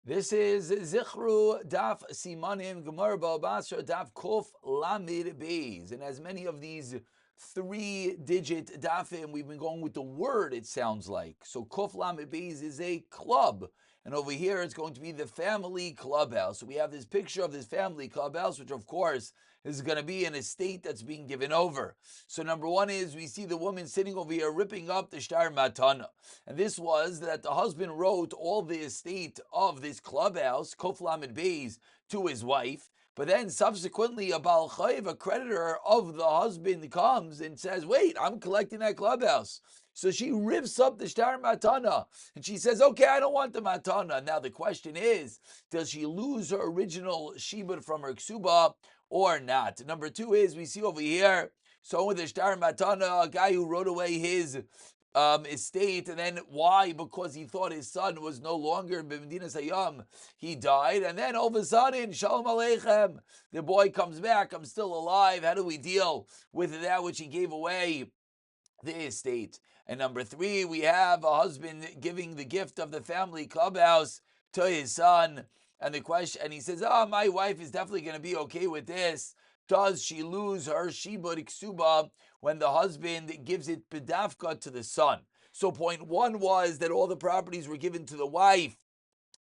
This is Zichru Daf Simanim Gemara Basra Daf Kof Lamid Beis. And as many of these 3-digit dafim, we've been going with the word, it sounds like. So Kof Lamid Beis is a club. And over here it's going to be the family clubhouse. So we have this picture of this family clubhouse, which of course is going to be an estate that's being given over. So number one is we see the woman sitting over here ripping up the shtar matana. And this was that the husband wrote all the estate of this clubhouse, Kof Lamed Beis, to his wife. But then subsequently a Baal Chayiv, a creditor of the husband, comes and says, wait, I'm collecting that clubhouse. So she rips up the shtar matana and she says, okay, I don't want the matana. Now the question is, does she lose her original shibud from her ksuba or not? Number two is, we see over here, so with the shtar matana, a guy who wrote away his estate, and then why? Because he thought his son was no longer b'medina sayam. He died, and then all of a sudden, shalom aleichem, the boy comes back. I'm still alive. How do we deal with that which he gave away, the estate? And number three, we have a husband giving the gift of the family clubhouse to his son, and the question, and he says, my wife is definitely going to be okay with this. Does she lose her shibud ksuba when the husband gives it pedafka to the son? So point one was that all the properties were given to the wife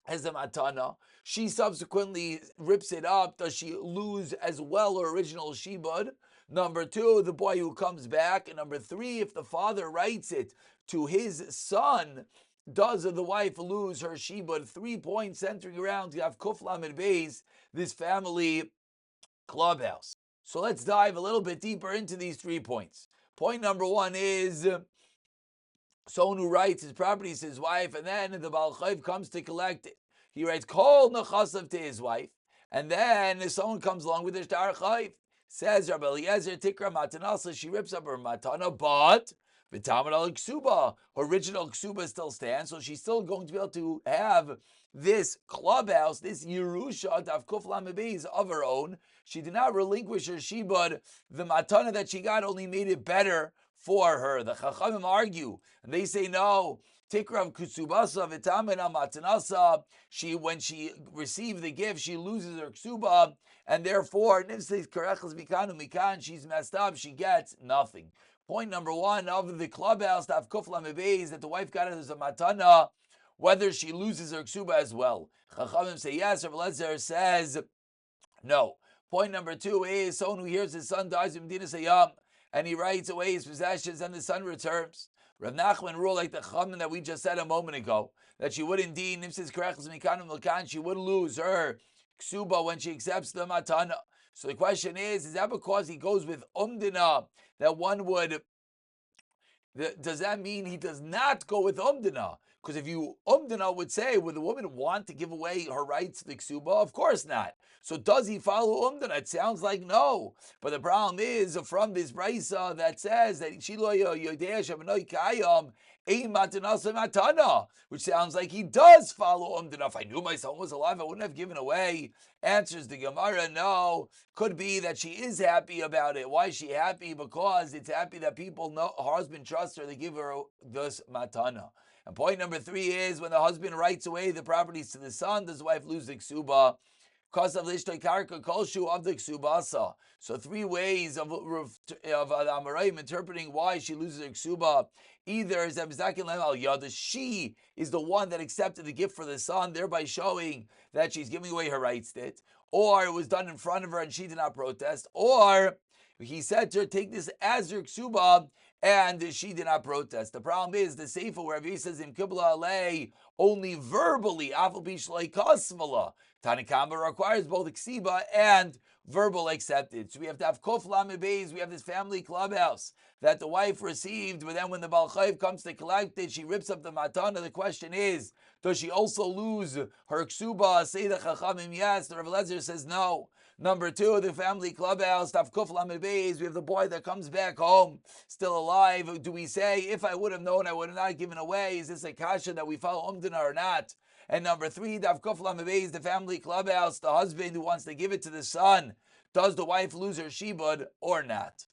as a matana. She subsequently rips it up. Does she lose as well her original shibud? Number two, the boy who comes back. And number three, if the father writes it to his son, does the wife lose her shibud? 3 points centering around, you have Kuf Lamed Beis, this family clubhouse. So let's dive a little bit deeper into these 3 points. Point number one is someone who writes his property to his wife, and then the Baal Chayiv comes to collect it. He writes Kol Nechasav to his wife, and then someone comes along with the Shtar Chayiv. Says Rabbi Eliezer, Tikra Matanasa, she rips up her matana, but V'tamar al ksuba, her original ksuba still stands, so she's still going to be able to have this clubhouse, this Yerusha, Tavkuf Lamed Beis, of her own. She did not relinquish her shibud. The matana that she got only made it better for her. The Chachamim argue, and they say no. Tikrav kusubasa v'tamina matanasa. She, when she received the gift, she loses her ksuba, and therefore nifseis karechas mikanu mikan. She's messed up. She gets nothing. Point number one of the clubhouse, Tavkuf Lamed Beis, that the wife got it as a matana, whether she loses her ksuba as well. Chachamim say yes. Rabbi Eliezer says no. Point number two is someone who hears his son dies in Medina Sayyam, and he writes away his possessions, and the son returns. Rav Nachman ruled like the Chachamim that we just said a moment ago, that she would indeed, nimsis karechas mikanim l'kan, she would lose her ksuba when she accepts the matana. So the question is that because he goes with umdina, that one would, does that mean he does not go with umdina? Because if you, umdina would say, would the woman want to give away her rights to the ksuba? Of course not. So does he follow umdina? It sounds like no. But the problem is from this brisa that says that which sounds like he does follow umdina. If I knew my son was alive, I wouldn't have given away. Answers the Gemara, no. Could be that she is happy about it. Why is she happy? Because it's happy that people know her husband trusts her. They give her this matana. And point number three is when the husband writes away the properties to the son, does the wife lose the ksuba? Because of lishtoi karka kolshu of the ksubasa. So 3 ways of the Amoraim interpreting why she loses her ksuba. Either is that she is the one that accepted the gift for the son, thereby showing that she's giving away her rights to it, or it was done in front of her and she did not protest, or he said to her, take this as your ksuba, and she did not protest. The problem is the Sefer wherever he says in Kibla Alei only verbally, Afal Bishlei Kasvala. Tanakama requires both ksiba and verbal acceptance. So we have to have Kof Lamed Beis, we have this family clubhouse that the wife received, but then when the Baal Chayiv comes to collect it, she rips up the matana. The question is, does she also lose her ksuba? Say the Chachamim yes, the Rav Eliezer says no. Number two, the family clubhouse, Tavkuf Lamed Beis, we have the boy that comes back home, still alive. Do we say, if I would have known, I would have not given away? Is this a kasha that we follow umdina or not? And number three, Tavkuf Lamed Beis, the family clubhouse, the husband who wants to give it to the son. Does the wife lose her shibud or not?